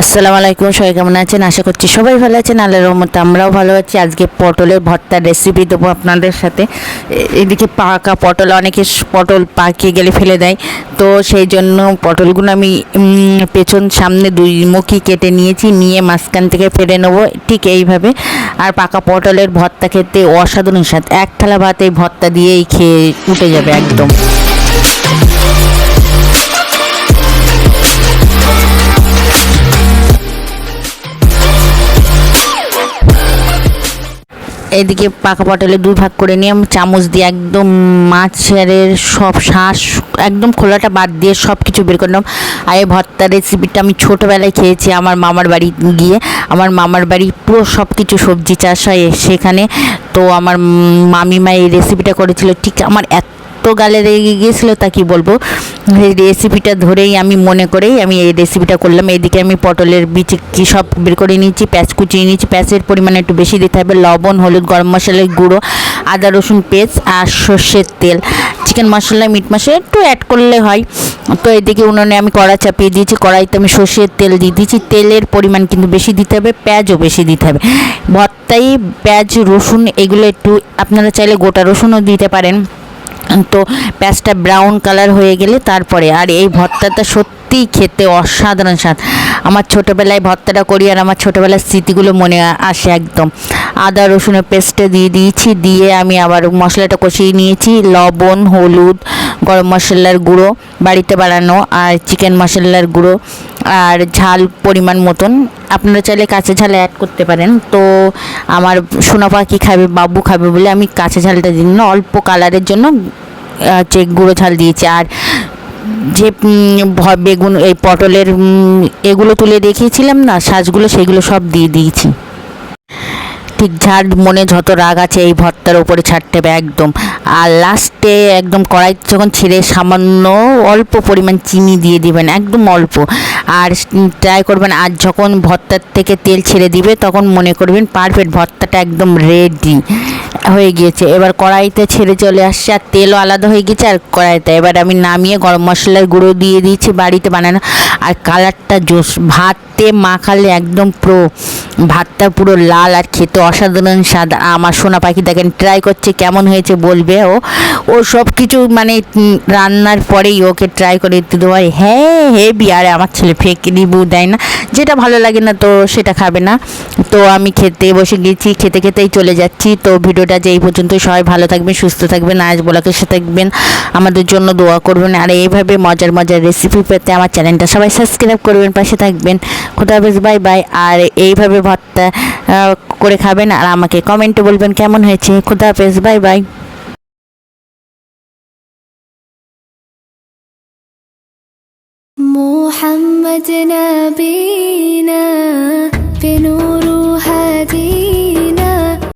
আসসালামু আলাইকুম, সবাই কেমন আছেন? আশা করছি সবাই ভালো আছেন। আল্লাহর রহমতে আমরাও ভালো আছি। আজকে পটলের ভর্তার রেসিপি দেবো আপনাদের সাথে। এদিকে পাকা পটল, অনেকে পটল পাকিয়ে গেলে ফেলে দেয়, তো সেই জন্য পটলগুলো আমি পেছন সামনে দুই মুখী কেটে নিয়েছি, নিয়ে মাঝখান থেকে ফেলে নেবো ঠিক এইভাবে। আর পাকা পটলের ভর্তা খেতে অসাধারণ স্বাদ, এক থালা ভাত এই ভর্তা দিয়েই খেয়ে উঠে যাবে একদম। এদিকে পাকা পটলে দুই ভাগ করে নিয়ে আমি চামচ দিয়ে একদম মাছের সব শাঁস একদম খোলাটা বাদ দিয়ে সব কিছু বের করলাম। আর এই ভর্তার রেসিপিটা আমি ছোটোবেলায় খেয়েছি আমার মামার বাড়ি গিয়ে। আমার মামার বাড়ি পুরো সব কিছু সবজি চাষ হয় সেখানে। তো আমার মামিমা এই রেসিপিটা করেছিল, ঠিক আমার এত গালে লেগে গিয়েছিলো তা কি বলবো। এই রেসিপিটা ধরেই আমি মনে করেই আমি এই রেসিপিটা করলাম। এদিকে আমি পটলের বীজ কি সব বের করে নিয়েছি, পেঁয়াজ কুচিয়ে নিয়েছি, পেঁয়াজের পরিমাণ একটু বেশি দিতে হবে, লবণ, হলুদ, গরম মশলার গুঁড়ো, আদা রসুন পেস্ট আর সর্ষের তেল, চিকেন মশলা, মিট মশলা একটু অ্যাড করলে হয়। তো এদিকে উনুনে আমি কড়া চাপিয়ে দিয়েছি, কড়াইতে আমি সর্ষের তেল দিয়ে দিয়েছি। তেলের পরিমাণ কিন্তু বেশি দিতে হবে, পেঁয়াজও বেশি দিতে হবে। ভর্তায় পেঁয়াজ রসুন এগুলো একটু আপনারা চাইলে গোটা রসুনও দিতে পারেন। তো পেঁয়াজটা ব্রাউন কালার হয়ে গেলে তারপরে, আর এই ভর্তাটা সত্যিই খেতে অসাধারণ স্বাদ। আমার ছোটোবেলায় ভর্তাটা করি আর আমার ছোটোবেলার স্মৃতিগুলো মনে আসে একদম। আদা রসুনের পেস্টটা দিয়ে দিয়েছি, দিয়ে আমি আবার মশলাটা কষিয়ে নিয়েছি, লবণ, হলুদ, গরম মশলার গুঁড়ো বাড়িতে বানানো, আর চিকেন মশলার গুঁড়ো, আর ঝাল পরিমাণ মতন। আপনারা চাইলে কাঁচা ঝাল অ্যাড করতে পারেন। তো আমার সোনা পাখি খাবে, বাবু খাবে বলে আমি কাঁচা ঝালটা দিই না, অল্প কালারের জন্য যে গুঁড়ো ঝাল দিয়েছি। আর যে বেগুন এই পটলের এগুলো তুলে রেখেছিলাম না শাঁসগুলো, সেগুলো সব দিয়ে দিয়েছি। ঠিক যার মনে যত রাগ আছে এই ভর্তার উপরে ছাড়তে হবে একদম। আর লাস্টে একদম কড়াই যখন ছেড়ে সামান্য অল্প পরিমাণ চিনি দিয়ে দিবেন, একদম অল্প। আর ট্রাই করবেন, আর যখন ভর্তার থেকে তেল ছেড়ে দিবে তখন মনে করবেন পারফেক্ট, ভর্তাটা একদম রেডি হয়ে গিয়েছে। এবার কড়াইতে ছেড়ে চলে আসছে আর তেলও আলাদা হয়ে গেছে আর কড়াইতে। এবার আমি নামিয়ে গরম মশলার গুঁড়ো দিয়ে দিয়েছি বাড়িতে বানানো। আর কালারটা জোস, ভাতে মাখালে একদম পুরো ভাতটা পুরো লাল আর খেতে অসাধারণ স্বাদ। আমার সোনা পাখি দেখেন ট্রাই করছে, কেমন হয়েছে বলবে। ও সব কিছু মানে রান্নার পরেই ওকে ট্রাই করে দিতে হয়, হ্যাঁ হেবি। আর আমার ছেলে ফেক রিভিউ দেয় না, যেটা ভালো লাগে না তো সেটা খাবে না। তো আমি খেতে বসে গেছি, খেতে খেতেই চলে যাচ্ছি। তো ভিডিওটা যে এই পর্যন্তই, সবাই ভালো থাকবেন, সুস্থ থাকবেন, আজ ব্লগের সাথে থাকবেন, আমাদের জন্য দোয়া করবেন। আর এইভাবে মজার মজার রেসিপি পেতে আমার চ্যানেলটা সবাই সাবস্ক্রাইব করবেন, পাশে থাকবেন। খোদা হাফেজ, বাই বাই। আর এইভাবে ভর্তা করে খাবেন আর আমাকে কমেন্টে বলবেন কেমন হয়েছে। খোদা হাফেজ, বাই বাই। محمد نبي